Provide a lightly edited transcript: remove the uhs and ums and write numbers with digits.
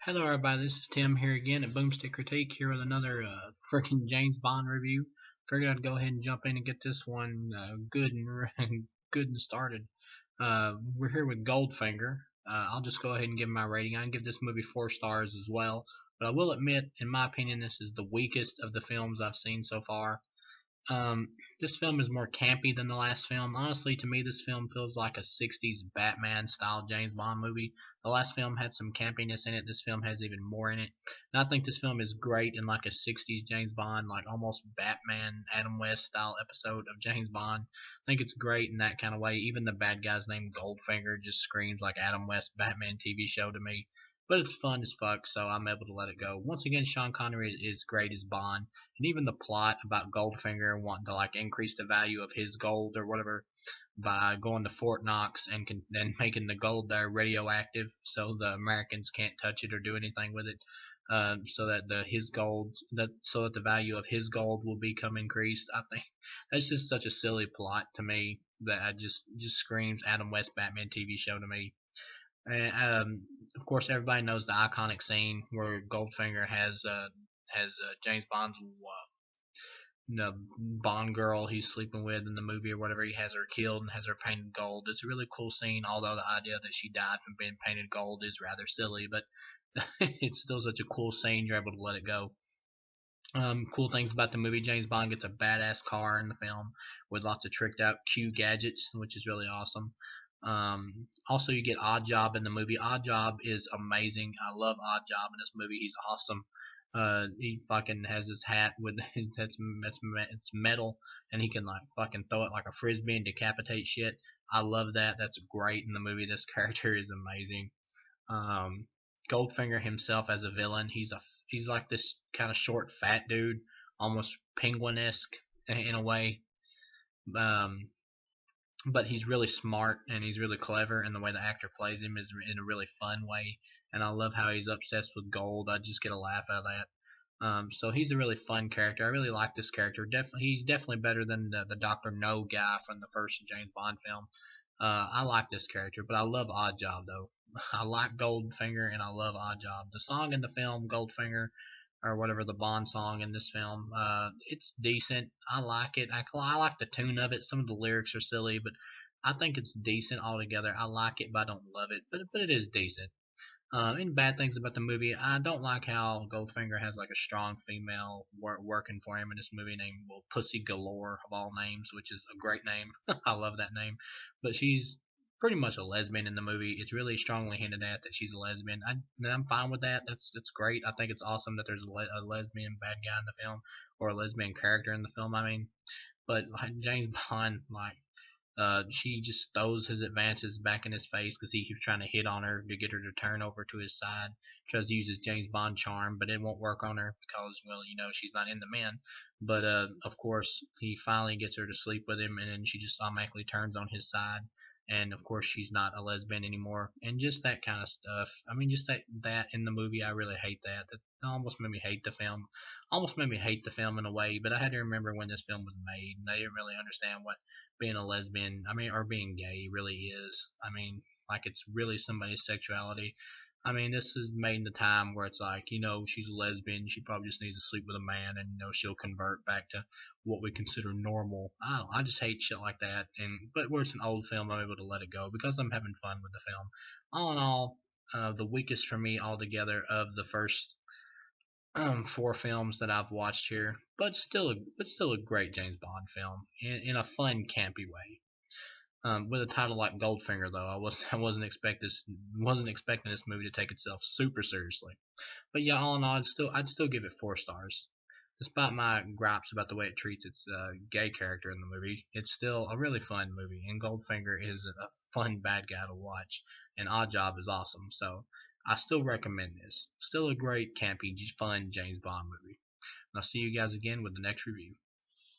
Hello, everybody. This is Tim here again at BoomStick Critique here with another freaking James Bond review. Figured I'd go ahead and jump in and get this one good and good and started. We're here with Goldfinger. I'll just go ahead and give my rating. I can give this movie 4 stars as well, but I will admit, in my opinion, this is the weakest of the films I've seen so far. Um, this film is more campy than the last film. Honestly, to me, this film feels like a 60s Batman style James Bond movie. The last film had some campiness in it. This film has even more in it. And I think this film is great in like a 60s James Bond, like almost Batman, Adam West style episode of James Bond. I think it's great in that kind of way. Even the bad guy's name, Goldfinger, just screams like Adam West Batman TV show to me. But it's fun as fuck, so I'm able to let it go. Once again, Sean Connery is great as Bond, and even the plot about Goldfinger wanting to like increase the value of his gold or whatever by going to Fort Knox and making the gold there radioactive, so the Americans can't touch it or do anything with it, so that the value of his gold will become increased. I think that's just such a silly plot to me that I just screams Adam West Batman TV show to me. And of course, everybody knows the iconic scene where Goldfinger has James Bond's the Bond girl he's sleeping with in the movie or whatever. He has her killed and has her painted gold. It's a really cool scene, although the idea that she died from being painted gold is rather silly, but it's still such a cool scene. You're able to let it go. Cool things about the movie: James Bond gets a badass car in the film with lots of tricked out Q gadgets, which is really awesome. Also, you get Odd Job in the movie. Odd Job is amazing. I love Odd Job in this movie. He's awesome. He fucking has his hat with it's metal, and he can like fucking throw it like a frisbee and decapitate shit. I love that. That's great in the movie. This character is amazing. Um, Goldfinger himself as a villain, he's like this kind of short, fat dude, almost penguin-esque in a way. Um, but he's really smart and he's really clever, and the way the actor plays him is in a really fun way. And I love how he's obsessed with gold. I just get a laugh out of that. So he's a really fun character. I really like this character. He's definitely better than the Doctor No guy from the first James Bond film. I like this character, but I love Odd Job though. I like Goldfinger and I love Odd Job. The song in the film Goldfinger, or whatever the Bond song in this film, it's decent. I like it. I like the tune of it. Some of the lyrics are silly, but I think it's decent altogether. I like it, but I don't love it. But it is decent. Any bad things about the movie? I don't like how Goldfinger has like a strong female working for him in this movie named Pussy Galore of all names, which is a great name. I love that name, but she's pretty much a lesbian in the movie. It's really strongly hinted at that she's a lesbian. I'm fine with that. That's great. I think it's awesome that there's a lesbian bad guy in the film or a lesbian character in the film. I mean, but like James Bond, like she just throws his advances back in his face because he keeps trying to hit on her to get her to turn over to his side. Tries to use his James Bond charm, but it won't work on her because, well, she's not in the man. But of course, he finally gets her to sleep with him, and then she just automatically turns on his side. And of course, she's not a lesbian anymore, and just that kind of stuff. I mean, just that in the movie, I really hate that. That almost made me hate the film. Almost made me hate the film in a way. But I had to remember when this film was made, and I didn't really understand what being a lesbian, I mean, or being gay really is. I mean, like it's really somebody's sexuality. I mean, this is made in the time where it's like, she's a lesbian. She probably just needs to sleep with a man, and she'll convert back to what we consider normal. I don't. I just hate shit like that. But where it's an old film, I'm able to let it go because I'm having fun with the film. All in all, the weakest for me altogether of the first 4 films that I've watched here, but still a great James Bond film in a fun, campy way. With a title like Goldfinger, though, I wasn't expecting this movie to take itself super seriously. But yeah, all in all, I'd still give it 4 stars. Despite my gripes about the way it treats its gay character in the movie, it's still a really fun movie, and Goldfinger is a fun bad guy to watch, and Oddjob is awesome, so I still recommend this. Still a great, campy, fun James Bond movie. And I'll see you guys again with the next review.